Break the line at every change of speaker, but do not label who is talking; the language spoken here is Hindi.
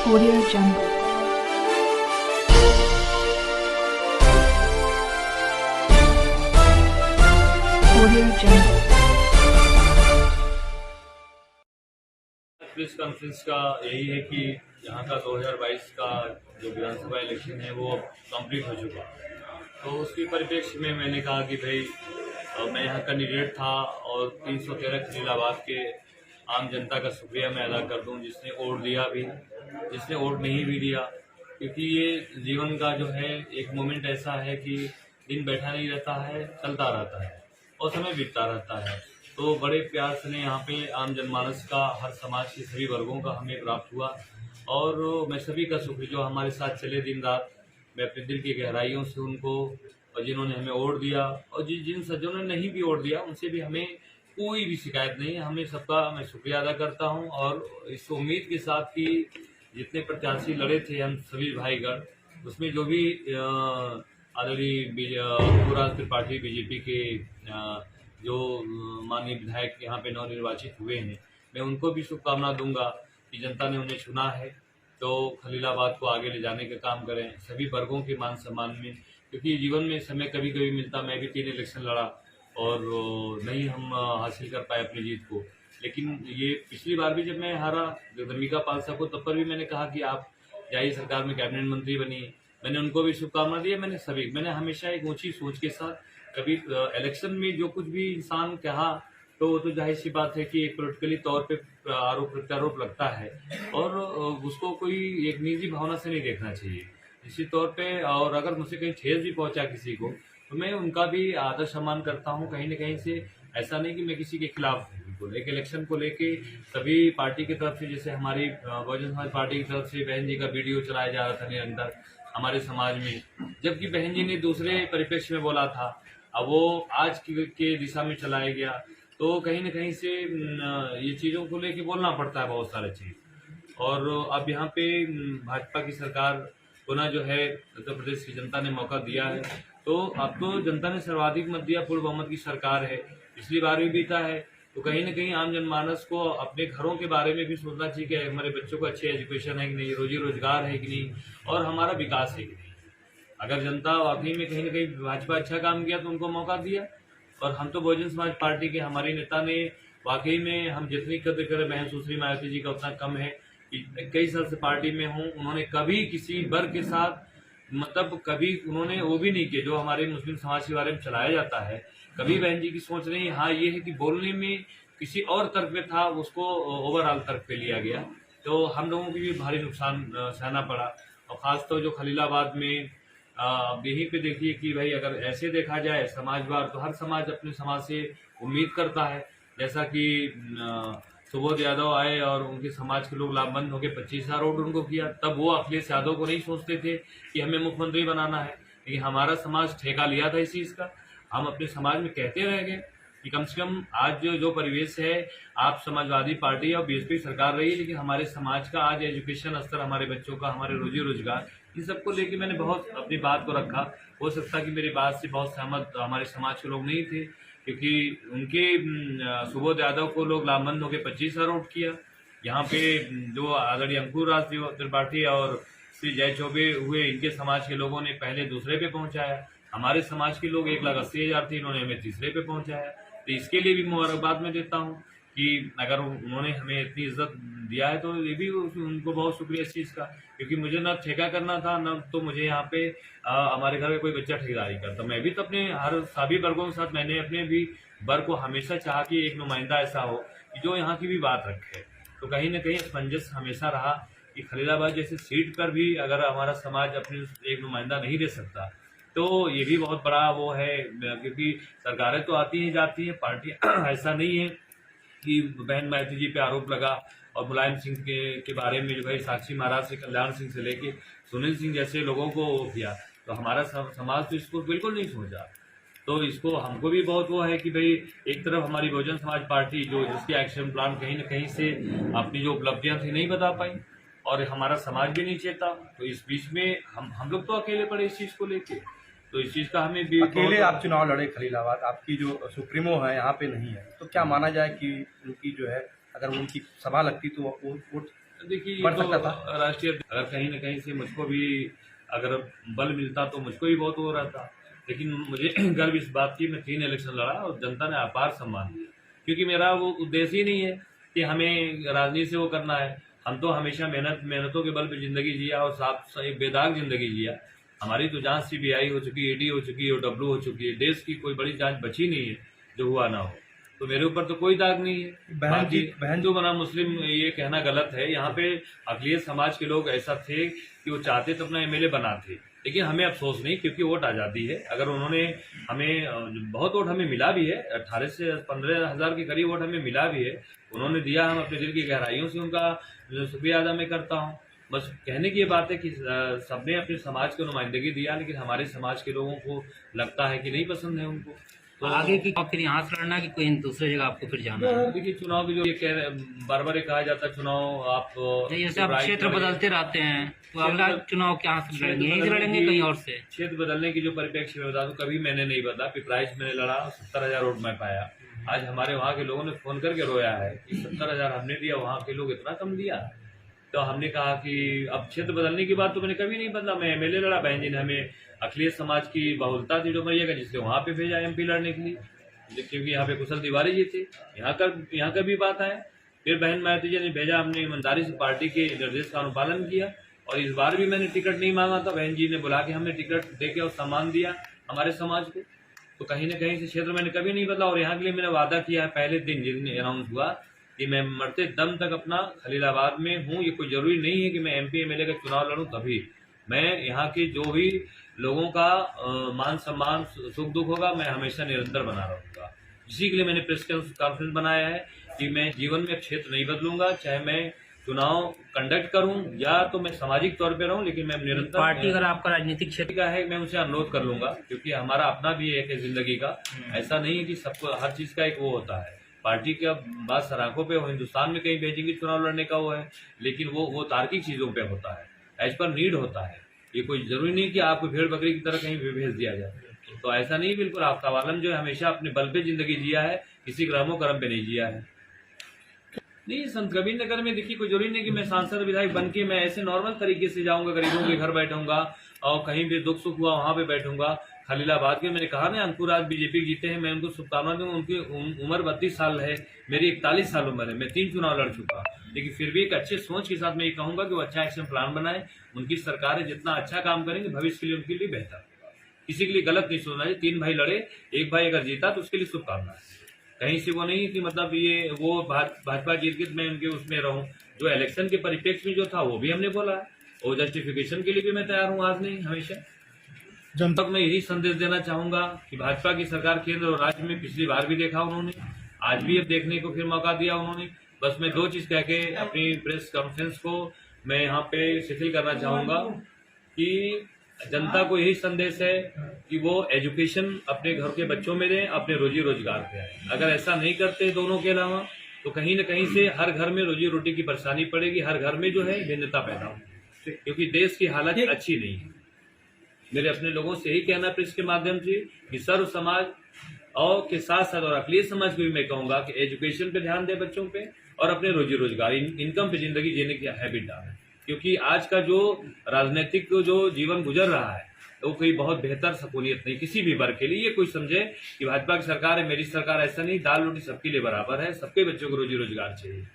Audio Jungle. Audio Jungle.
Press conference का यही है कि यहाँ का 2022 का जो विधानसभा इलेक्शन है वो अब कंप्लीट हो चुका। तो उसके परिप्रेक्ष्य में मैंने कहा कि भाई मैं यहाँ कैंडिडेट था और 313 खलीलाबाद के आम जनता का शुक्रिया मैं अदा कर दूँ, जिसने वोट दिया भी, जिसने वोट नहीं भी दिया, क्योंकि ये जीवन का जो है एक मोमेंट ऐसा है कि दिन बैठा नहीं रहता है, चलता रहता है और समय बीतता रहता है। तो बड़े प्यार से यहाँ पे आम जनमानस का, हर समाज के सभी वर्गों का हमें प्राप्त हुआ और मैं सभी का शुक्र जो हमारे साथ चले दिन रात, मैं अपने दिल की गहराइयों से उनको, और जिन्होंने हमें वोट दिया और जिन सज्जनों ने नहीं भी वोट दिया उनसे भी हमें कोई भी शिकायत नहीं है। हमें सबका मैं शुक्रिया अदा करता हूँ और इस उम्मीद के साथ कि जितने प्रत्याशी लड़े थे हम सभी भाईगण, उसमें जो भी आदरणीय अंकुराज त्रिपाठी बीजेपी के जो माननीय विधायक यहाँ पे नवनिर्वाचित हुए हैं, मैं उनको भी शुभकामना दूंगा कि जनता ने उन्हें चुना है तो खलीलाबाद को आगे ले जाने का काम करें सभी वर्गों के मान सम्मान में, क्योंकि जीवन में समय कभी कभी मिलता। मैं भी 3 इलेक्शन लड़ा और नहीं हम हासिल कर पाए अपनी जीत को, लेकिन ये पिछली बार भी जब मैं हारा जगदम्बिका पाल साहब को, तब पर भी मैंने कहा कि आप जाइए, सरकार में कैबिनेट मंत्री बनिए। मैंने उनको भी शुभकामना दी। मैंने हमेशा एक ऊंची सोच के साथ, कभी इलेक्शन में जो कुछ भी इंसान कहा तो वो तो जाहिर सी बात है कि एक पॉलिटिकली तौर पे आरोप प्रत्यारोप लगता है और उसको कोई एक निजी भावना से नहीं देखना चाहिए इसी तौर पे। और अगर मुझसे कहीं ठेस भी पहुंचा किसी को तो मैं उनका भी आदर सम्मान करता हूं कहीं न कहीं से। ऐसा नहीं कि मैं किसी के खिलाफ हूं। बिल्कुल एक इलेक्शन को लेके सभी पार्टी की तरफ से, जैसे हमारी बहुजन समाज पार्टी की तरफ से बहन जी का वीडियो चलाया जा रहा था निरंतर हमारे समाज में, जबकि बहन जी ने दूसरे परिप्रेक्ष्य में बोला था, अब वो आज के दिशा में चलाया गया। तो कहीं न कहीं से ये चीज़ों को लेके बोलना पड़ता है बहुत सारे चीज़। और अब यहाँ पे भाजपा की सरकार पुनः जो है उत्तर प्रदेश की जनता ने मौका दिया है, तो अब तो जनता ने सर्वाधिक मत दिया, पूर्ण बहुमत की सरकार है, पिछली बार भी बीता है। तो कहीं न कहीं आम जनमानस को अपने घरों के बारे में भी सोचना चाहिए कि हमारे बच्चों को अच्छी एजुकेशन है कि नहीं, रोजी रोजगार है कि नहीं, और हमारा विकास है कि नहीं। अगर जनता वाकई में कहीं न कहीं भाजपा अच्छा काम किया तो उनको मौका दिया। और हम तो बहुजन समाज पार्टी के, हमारे नेता ने वाकई में, हम जितनी कदर करें बहन सुश्री मायावती जी का उतना कम है कि कई साल से पार्टी में हूँ, उन्होंने कभी किसी वर्ग के साथ, मतलब कभी उन्होंने वो भी नहीं किया जो हमारे मुस्लिम समाज के बारे में चलाया जाता है। कभी बहन जी की सोच नहीं। हाँ, ये है कि बोलने में किसी और तर्क पे था, उसको ओवरऑल तर्क पे लिया गया, तो हम लोगों को भी भारी नुकसान सहना पड़ा। और खासतौर जो खलीलाबाद में अब यहीं पे देखिए कि भाई अगर ऐसे देखा जाए समाजवाद, तो हर समाज अपने समाज से उम्मीद करता है। जैसा कि सुबोध यादव आए और उनके समाज के लोग लामबंद होकर 25,000 वोट उनको किया, तब वो अखिलेश यादव को नहीं सोचते थे कि हमें मुख्यमंत्री बनाना है, लेकिन हमारा समाज ठेका लिया था इस चीज़ का। हम अपने समाज में कहते रह गए कि कम से कम आज जो परिवेश है, आप समाजवादी पार्टी और बीएसपी सरकार रही है, लेकिन हमारे समाज का आज एजुकेशन स्तर, हमारे बच्चों का, हमारे रोजी रोजगार, इन सबको लेके मैंने बहुत अपनी बात को रखा। हो सकता कि मेरी बात से बहुत सहमत हमारे समाज के लोग नहीं थे, क्योंकि उनके सुबोध यादव को लोग लामबंद होकर 25,000 वोट किया। यहाँ पे जो आदरणीय अंकुराज त्रिपाठी और श्री जय चौबे हुए, इनके समाज के लोगों ने पहले दूसरे पे पहुंचाया। हमारे समाज के लोग 1,80,000 थे, इन्होंने हमें तीसरे पे पहुंचाया। तो इसके लिए भी मुबारकबाद मैं देता हूँ कि अगर उन्होंने हमें इतनी इज्जत दिया है तो ये भी उनको बहुत शुक्रिया इस चीज़ का, क्योंकि मुझे ना ठेका करना था, ना तो मुझे यहाँ पे हमारे घर में कोई बच्चा ठेकेदारी करता। मैं भी तो अपने हर सभी वर्गों के साथ, मैंने अपने भी वर्ग को हमेशा चाहा कि एक नुमाइंदा ऐसा हो कि जो यहाँ की भी बात रखे। तो कहीं ना कहीं असमंजस हमेशा रहा कि खलीलाबाद जैसे सीट पर भी अगर हमारा समाज अपने एक नुमाइंदा नहीं दे सकता, तो ये भी बहुत बड़ा वो है, क्योंकि सरकारें तो आती हैं जाती हैं, पार्टी ऐसा नहीं है कि बहन मायावती जी पे आरोप लगा और मुलायम सिंह के बारे में जो भाई साक्षी महाराज से, कल्याण सिंह से लेके सुनील सिंह जैसे लोगों को किया, तो हमारा समाज तो इसको बिल्कुल नहीं सोचा। तो इसको हमको भी बहुत वो है कि भाई एक तरफ हमारी बहुजन समाज पार्टी जो जिसकी एक्शन प्लान कहीं न कहीं से अपनी जो उपलब्धियां थी नहीं बता पाई, और हमारा समाज भी नहीं चेता। तो इस बीच में हम लोग तो अकेले पड़े इस चीज़ को लेके, तो इस चीज़ का हमें भी
अकेले आप चुनाव लड़े खलीलाबाद, आपकी जो सुप्रीमो है यहाँ पे नहीं है, तो क्या माना जाए कि उनकी जो है अगर उनकी सभा लगती तो वो
देखिए ये
बढ़
तो
सकता था।
राष्ट्रीय अगर कहीं न कहीं से मुझको भी अगर बल मिलता तो मुझको भी बहुत हो रहा था, लेकिन मुझे गर्व इस बात की मैं 3 इलेक्शन लड़ा और जनता ने अपार सम्मान दिया, क्योंकि मेरा वो उद्देश्य ही नहीं है कि हमें राजनीति से वो करना है। हम तो हमेशा मेहनतों के बल पे ज़िंदगी जिया और साफ एक बेदाग ज़िंदगी जिया। हमारी तो जांच CBI हो चुकी है, ED हो चुकी है, OW हो चुकी है, देश की कोई बड़ी जांच बची नहीं है जो हुआ ना हो। तो मेरे ऊपर तो कोई दाग नहीं है। बाकी हिंदू बना मुस्लिम ये कहना गलत है। यहाँ पे अकलियत समाज के लोग ऐसा थे कि वो चाहते तो अपना MLA बनाते, लेकिन हमें अफसोस नहीं, क्योंकि वोट आज़ादी है। अगर उन्होंने हमें बहुत वोट हमें मिला भी है, 18 से 15 हज़ार के करीब वोट हमें मिला भी है, उन्होंने दिया। हम अपने दिल की गहराइयों से उनका शुक्रिया अदा मैं करता हूँ। बस कहने की ये बात है कि सबने अपने समाज को नुमाइंदगी दिया, लेकिन हमारे समाज के लोगों को लगता है कि नहीं पसंद है उनको।
तो आगे की फिर यहाँ से लड़ना कि कोई दूसरी जगह आपको फिर जाना है?
देखिए चुनाव की जो ये बार बार कहा जाता है चुनाव आप
जैसे आप क्षेत्र बदलते रहते हैं, तो अगला चुनाव क्या से लड़ेंगे? यहीं से लड़ेंगे कहीं और से?
क्षेत्र बदलने की जो परिप्रेक्ष्य में बता दूं, कभी मैंने नहीं बदला। पिपराइच मैंने लड़ा, 70,000 वोट मैं पाया। आज हमारे वहाँ के लोगों ने फोन करके रोया है कि 70,000 हमने दिया, वहाँ के लोग इतना कम दिया। तो हमने कहा कि अब क्षेत्र बदलने की बात तो मैंने कभी नहीं बदला। मैं MLA लड़ा, बहन जी ने हमें अखिलेश समाज की बहुलता थी जो मैया जिससे वहाँ पे भेजा MP लड़ने के लिए, क्योंकि यहाँ पे कुशल तिवारी जी थे। यहाँ का भी बात है। फिर बहन मायावती जी ने भेजा, हमने ईमानदारी से पार्टी के निर्देश का अनुपालन किया, और इस बार भी मैंने टिकट नहीं मांगा था। बहन जी ने बुला के हमें टिकट देके और सम्मान दिया हमारे समाज को। तो कहीं न कहीं से क्षेत्र मैंने कभी नहीं बदला, और यहाँ के लिए मैंने वादा किया है पहले दिन जिस दिन अनाउंस हुआ कि मैं मरते दम तक अपना खलीलाबाद में हूँ। ये कोई जरूरी नहीं है कि मैं MP MLA का चुनाव लड़ूँ, तभी मैं यहाँ के जो भी लोगों का मान सम्मान सुख दुख होगा मैं हमेशा निरंतर बना रहूँगा। इसी के लिए मैंने प्रेस कॉन्फ्रेंस बनाया है कि मैं जीवन में क्षेत्र नहीं बदलूंगा, चाहे मैं चुनाव कंडक्ट करूं या तो मैं सामाजिक तौर पे रहूं, लेकिन मैं निरंतर
पार्टी अगर आपका राजनीतिक क्षेत्र
का है मैं उनसे अनुरोध कर लूंगा, क्योंकि हमारा अपना भी एक है जिंदगी का। ऐसा नहीं है कि सबको हर चीज का एक वो होता है। पार्टी का बात सराखों पे वो हिंदुस्तान में कहीं भेजेंगे चुनाव लड़ने का वो है, लेकिन वो तार्किक चीजों पे होता है, एज पर नीड होता है। ये कोई जरूरी नहीं कि आपको भेड़ बकरी की तरह कहीं भी भेज दिया जाए, तो ऐसा नहीं। बिल्कुल आफ्ताब आलम जो है हमेशा अपने बल पे जिंदगी जिया है, किसी ग्रामों कर्म पे नहीं जिया है। नहीं, संत कबीर नगर में देखिए कोई जरूरी नहीं कि मैं सांसद विधायक बन के मैं ऐसे नॉर्मल तरीके से जाऊंगा, गरीबों के घर बैठूंगा और कहीं भी दुख सुख हुआ वहां पे बैठूंगा। खलीलाबाद के मैंने कहा ना अंकुर आज BJP जीते हैं, मैं उनको शुभकामना दूंगा। उनकी उम्र 32 साल है, मेरी 41 साल उम्र है, मैं 3 चुनाव लड़ चुका, लेकिन फिर भी एक अच्छे सोच के साथ मैं ये कहूंगा कि वो अच्छा एक्शन प्लान बनाए। उनकी सरकार है, जितना अच्छा काम करेंगे भविष्य के लिए उनके लिए बेहतर होगा। किसी के लिए गलत नहीं सोचना चाहिए। 3 भाई लड़े, एक भाई अगर जीता तो उसके लिए शुभकामनाएं। कहीं से वो नहीं कि मतलब ये वो भाजपा जीत के मैं उनके उसमें रहूं। जो इलेक्शन के परिप्रेक्ष्य में जो था वो भी हमने बोला है, और जस्टिफिकेशन के लिए भी मैं तैयार हूं, आज नहीं हमेशा। जनता को मैं यही संदेश देना चाहूंगा कि भाजपा की सरकार केंद्र और राज्य में पिछली बार भी देखा उन्होंने, आज भी अब देखने को फिर मौका दिया उन्होंने। बस मैं 2 चीज कह के अपनी प्रेस कॉन्फ्रेंस को मैं यहाँ पे शिथिल करना चाहूंगा कि जनता को यही संदेश है कि वो एजुकेशन अपने घर के बच्चों में दें, अपने रोजी रोजगार पे आए। अगर ऐसा नहीं करते दोनों के अलावा तो कहीं न कहीं से हर घर में रोजी रोटी की परेशानी पड़ेगी, हर घर में जो है भिन्नता पैदा होगी, क्योंकि देश की हालत अच्छी नहीं है। मेरे अपने लोगों से यही कहना प्रेस के माध्यम से कि सर्व समाज और के साथ साथ और अखिलेश समाज को भी मैं कहूंगा कि एजुकेशन पे ध्यान दे बच्चों पे, और अपने रोजी रोजगार इनकम पे जिंदगी जीने की हैबिट डालें। क्योंकि आज का जो राजनीतिक जो जीवन गुजर रहा है तो कोई बहुत बेहतर सकूनियत नहीं किसी भी वर्ग के लिए। ये कोई समझे कि भाजपा की सरकार है, मेरी सरकार, ऐसा नहीं। दाल रोटी सबके लिए बराबर है, सबके बच्चों को रोजी रोजगार चाहिए।